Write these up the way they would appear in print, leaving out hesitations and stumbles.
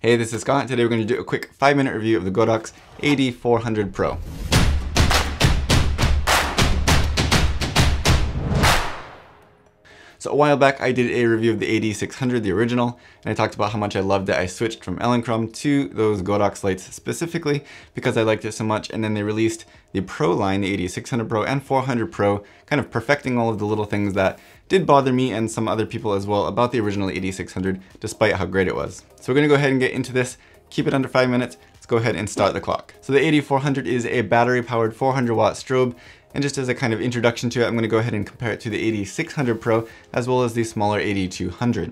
Hey, this is Scott. Today we're going to do a quick 5-minute review of the Godox AD400 Pro. So a while back I did a review of the AD600, the original, and I talked about how much I loved it. I switched from Elinchrom to those Godox lights specifically because I liked it so much, and then they released the Pro line, the AD600 Pro and 400 Pro, kind of perfecting all of the little things that did bother me and some other people as well about the original AD600, despite how great it was. So we're going to go ahead and get into this, keep it under 5 minutes. Let's go ahead and start the clock. So the AD400 is a battery-powered 400-watt strobe. And just as a kind of introduction to it, I'm going to go ahead and compare it to the AD600 Pro as well as the smaller AD200.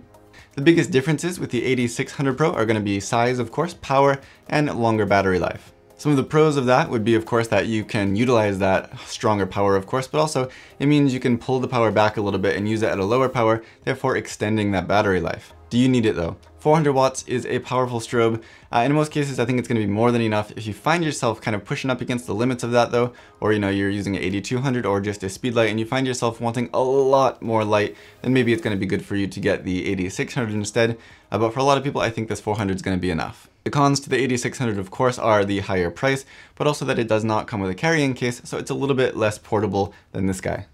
The biggest differences with the AD600 Pro are going to be size, of course, power, and longer battery life. Some of the pros of that would be, of course, that you can utilize that stronger power, of course, but also it means you can pull the power back a little bit and use it at a lower power, therefore extending that battery life. Do you need it though? 400 watts is a powerful strobe. In most cases, I think it's going to be more than enough. If you find yourself kind of pushing up against the limits of that though, or you're using an AD200 or just a speed light and you find yourself wanting a lot more light, then maybe it's going to be good for you to get the AD600 instead. But for a lot of people, I think this 400 is going to be enough. The cons to the AD600, of course, are the higher price, but also that it does not come with a carrying case, so it's a little bit less portable than this guy.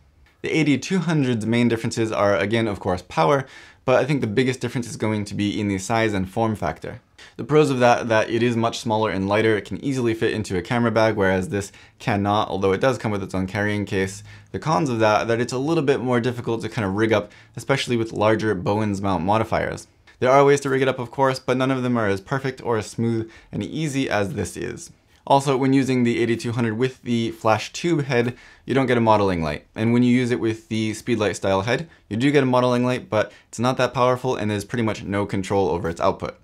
The AD200's main differences are, again, of course, power, but I think the biggest difference is going to be in the size and form factor. The pros of that it is much smaller and lighter. It can easily fit into a camera bag, whereas this cannot, although it does come with its own carrying case. The cons of that it's a little bit more difficult to kind of rig up, especially with larger Bowens mount modifiers. There are ways to rig it up, of course, but none of them are as perfect or as smooth and easy as this is. Also, when using the AD200 with the flash tube head, you don't get a modeling light. And when you use it with the speedlight style head, you do get a modeling light, but it's not that powerful and there's pretty much no control over its output.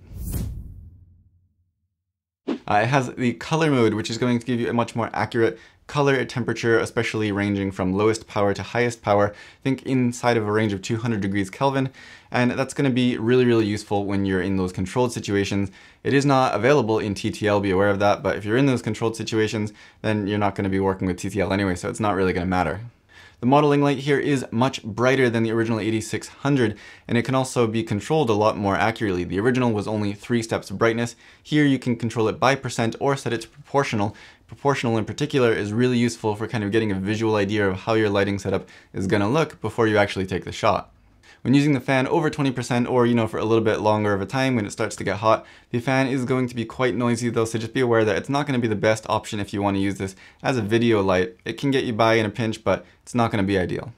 It has the color mode, which is going to give you a much more accurate color temperature, especially ranging from lowest power to highest power, I think inside of a range of 200 degrees Kelvin. And that's going to be really, really useful when you're in those controlled situations. It is not available in TTL, be aware of that, but if you're in those controlled situations, then you're not going to be working with TTL anyway, so it's not really going to matter. The modeling light here is much brighter than the original AD600, and it can also be controlled a lot more accurately. The original was only 3 steps of brightness. Here you can control it by percent or set it to proportional. Proportional in particular is really useful for kind of getting a visual idea of how your lighting setup is going to look before you actually take the shot. When using the fan over 20% or for a little bit longer of a time when it starts to get hot, the fan is going to be quite noisy though, so just be aware that it's not going to be the best option if you want to use this as a video light. It can get you by in a pinch, but it's not going to be ideal.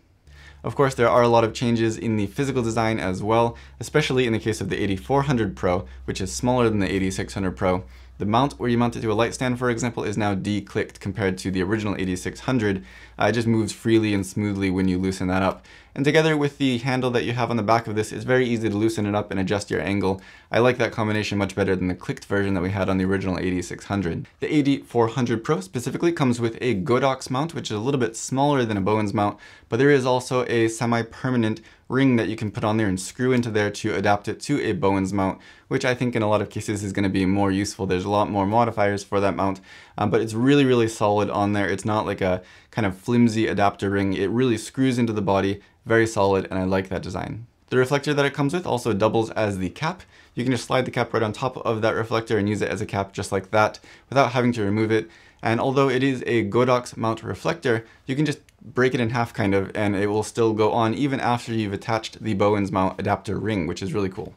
Of course, there are a lot of changes in the physical design as well, especially in the case of the AD400 Pro, which is smaller than the AD600 Pro. The mount where you mount it to a light stand, for example, is now de-clicked compared to the original AD600. It just moves freely and smoothly when you loosen that up. And together with the handle that you have on the back of this, it's very easy to loosen it up and adjust your angle. I like that combination much better than the clicked version that we had on the original AD600. The AD400 Pro specifically comes with a Godox mount, which is a little bit smaller than a Bowens mount, but there is also a semi-permanent ring that you can put on there and screw into there to adapt it to a Bowens mount, which I think in a lot of cases is going to be more useful. There's a lot more modifiers for that mount, but it's really, really solid on there. It's not like a kind of flimsy adapter ring. It really screws into the body, very solid, and I like that design. The reflector that it comes with also doubles as the cap. You can just slide the cap right on top of that reflector and use it as a cap just like that without having to remove it. And although it is a Godox mount reflector, you can just break it in half kind of, and it will still go on even after you've attached the Bowens mount adapter ring, which is really cool.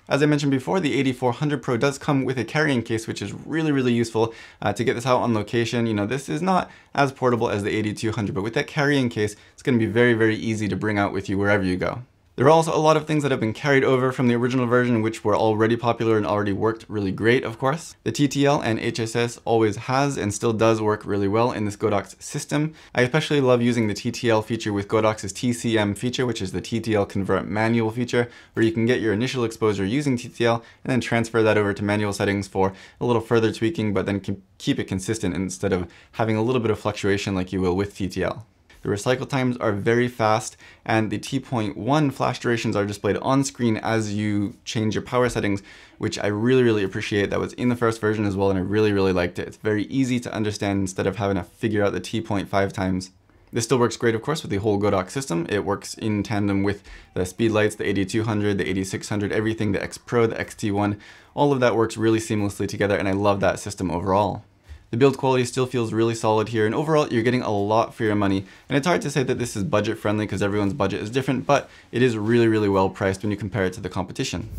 As I mentioned before, the AD400 Pro does come with a carrying case, which is really, really useful to get this out on location. This is not as portable as the AD200, but with that carrying case, it's going to be very, very easy to bring out with you wherever you go. There are also a lot of things that have been carried over from the original version, which were already popular and already worked really great, of course. The TTL and HSS always has and still does work really well in this Godox system. I especially love using the TTL feature with Godox's TCM feature, which is the TTL Convert Manual feature, where you can get your initial exposure using TTL and then transfer that over to manual settings for a little further tweaking, but then keep it consistent instead of having a little bit of fluctuation like you will with TTL. The recycle times are very fast, and the T.1 flash durations are displayed on screen as you change your power settings, which I really, really appreciate. That was in the first version as well, and I really, really liked it. It's very easy to understand instead of having to figure out the T.5 times. This still works great, of course, with the whole Godox system. It works in tandem with the speed lights, the AD200, the AD600, everything, the X Pro, the XT1. All of that works really seamlessly together, and I love that system overall. The build quality still feels really solid here, and overall you're getting a lot for your money. And it's hard to say that this is budget friendly because everyone's budget is different, but it is really, really well priced when you compare it to the competition.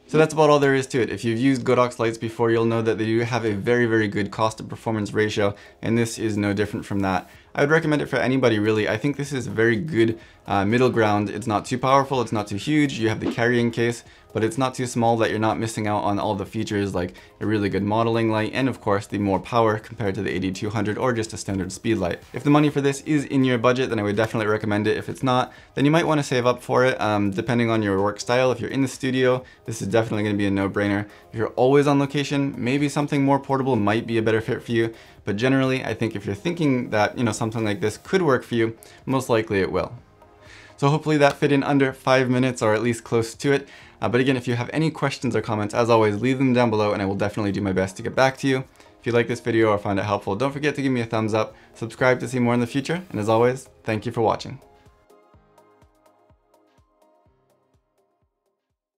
So that's about all there is to it. If you've used Godox lights before, you'll know that they do have a very, very good cost to performance ratio, and this is no different from that. I would recommend it for anybody, really. I think this is a very good middle ground. It's not too powerful, it's not too huge, you have the carrying case, but it's not too small that you're not missing out on all the features like a really good modeling light, and of course the more power compared to the AD200 or just a standard speed light. If the money for this is in your budget, then I would definitely recommend it. If it's not, then you might want to save up for it, depending on your work style. If you're in the studio, this is definitely going to be a no-brainer. If you're always on location, maybe something more portable might be a better fit for you. But generally, I think if you're thinking that, something like this could work for you, most likely it will. So hopefully that fit in under 5 minutes, or at least close to it. But again, if you have any questions or comments, as always, leave them down below and I will definitely do my best to get back to you. If you like this video or find it helpful, don't forget to give me a thumbs up, subscribe to see more in the future, and as always, thank you for watching.